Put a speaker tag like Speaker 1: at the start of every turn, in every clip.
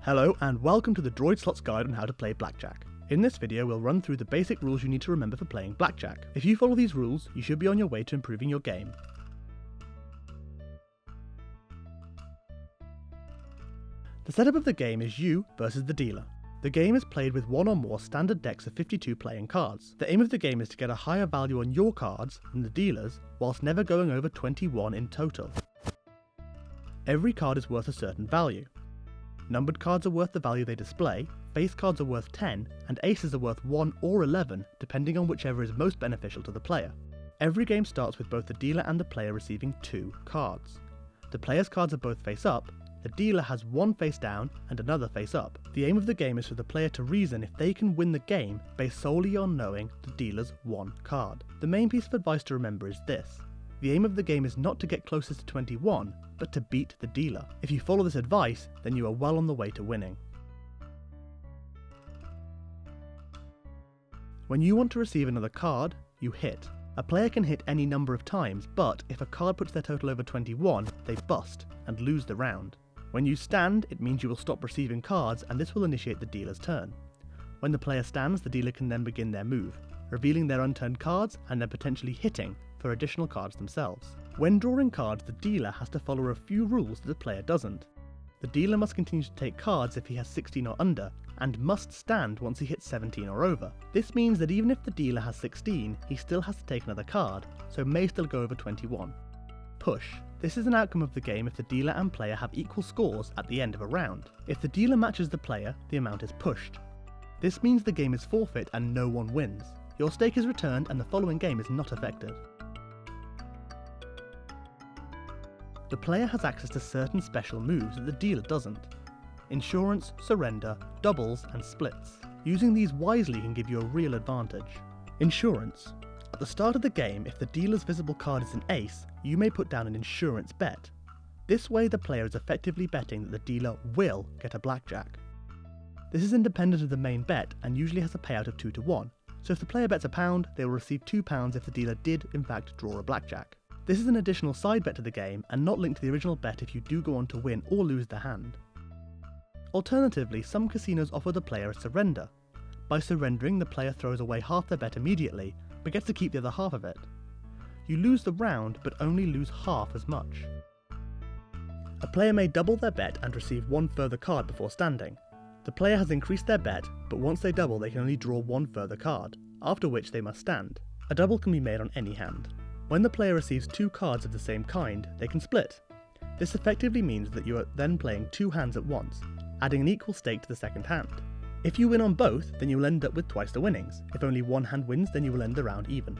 Speaker 1: Hello and welcome to the Droid Slot's guide on how to play Blackjack. In this video we'll run through the basic rules you need to remember for playing Blackjack. If you follow these rules, you should be on your way to improving your game. The setup of the game is you versus the dealer. The game is played with one or more standard decks of 52 playing cards. The aim of the game is to get a higher value on your cards than the dealer's, whilst never going over 21 in total. Every card is worth a certain value. Numbered cards are worth the value they display, face cards are worth 10, and aces are worth 1 or 11, depending on whichever is most beneficial to the player. Every game starts with both the dealer and the player receiving 2 cards. The player's cards are both face up, the dealer has one face down and another face up. The aim of the game is for the player to reason if they can win the game based solely on knowing the dealer's one card. The main piece of advice to remember is this: the aim of the game is not to get closest to 21, but to beat the dealer. If you follow this advice, then you are well on the way to winning. When you want to receive another card, you hit. A player can hit any number of times, but if a card puts their total over 21, they bust and lose the round. When you stand, it means you will stop receiving cards and this will initiate the dealer's turn. When the player stands, the dealer can then begin their move, revealing their unturned cards and then potentially hitting for additional cards themselves. When drawing cards, the dealer has to follow a few rules that the player doesn't. The dealer must continue to take cards if he has 16 or under, and must stand once he hits 17 or over. This means that even if the dealer has 16, he still has to take another card, so may still go over 21. Push. This is an outcome of the game if the dealer and player have equal scores at the end of a round. If the dealer matches the player, the amount is pushed. This means the game is forfeit and no one wins. Your stake is returned and the following game is not affected. The player has access to certain special moves that the dealer doesn't. Insurance, surrender, doubles, and splits. Using these wisely can give you a real advantage. Insurance. At the start of the game, if the dealer's visible card is an ace, you may put down an insurance bet. This way the player is effectively betting that the dealer will get a blackjack. This is independent of the main bet and usually has a payout of 2 to 1, so if the player bets £1, they will receive £2 if the dealer did in fact draw a blackjack. This is an additional side bet to the game and not linked to the original bet if you do go on to win or lose the hand. Alternatively, some casinos offer the player a surrender. By surrendering, the player throws away half their bet immediately, but gets to keep the other half of it. You lose the round, but only lose half as much. A player may double their bet and receive one further card before standing. The player has increased their bet, but once they double they can only draw one further card, after which they must stand. A double can be made on any hand. When the player receives 2 cards of the same kind, they can split. This effectively means that you are then playing 2 hands at once, adding an equal stake to the second hand. If you win on both, then you will end up with twice the winnings. If only one hand wins, then you will end the round even.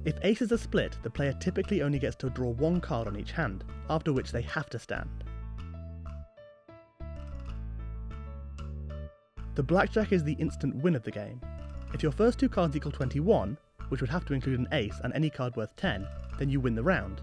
Speaker 1: If aces are split, the player typically only gets to draw 1 card on each hand, after which they have to stand. The blackjack is the instant win of the game. If your first 2 cards equal 21, which would have to include an ace and any card worth 10, then you win the round.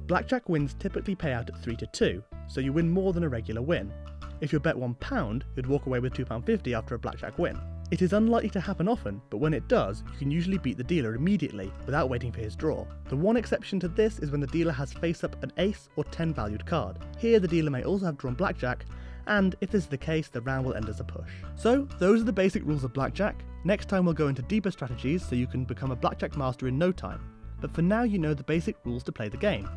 Speaker 1: Blackjack wins typically pay out at 3 to 2, so you win more than a regular win. If you bet £1, you'd walk away with £2.50 after a blackjack win. It is unlikely to happen often, but when it does, you can usually beat the dealer immediately without waiting for his draw. The one exception to this is when the dealer has face up an ace or 10 valued card. Here the dealer may also have drawn blackjack, and if this is the case, the round will end as a push. So those are the basic rules of blackjack. Next time we'll go into deeper strategies so you can become a blackjack master in no time, but for now you know the basic rules to play the game.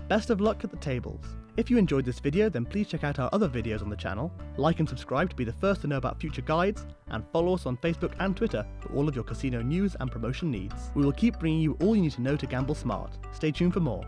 Speaker 1: Best of luck at the tables. If you enjoyed this video, then please check out our other videos on the channel, like and subscribe to be the first to know about future guides, and follow us on Facebook and Twitter for all of your casino news and promotion needs. We will keep bringing you all you need to know to gamble smart. Stay tuned for more.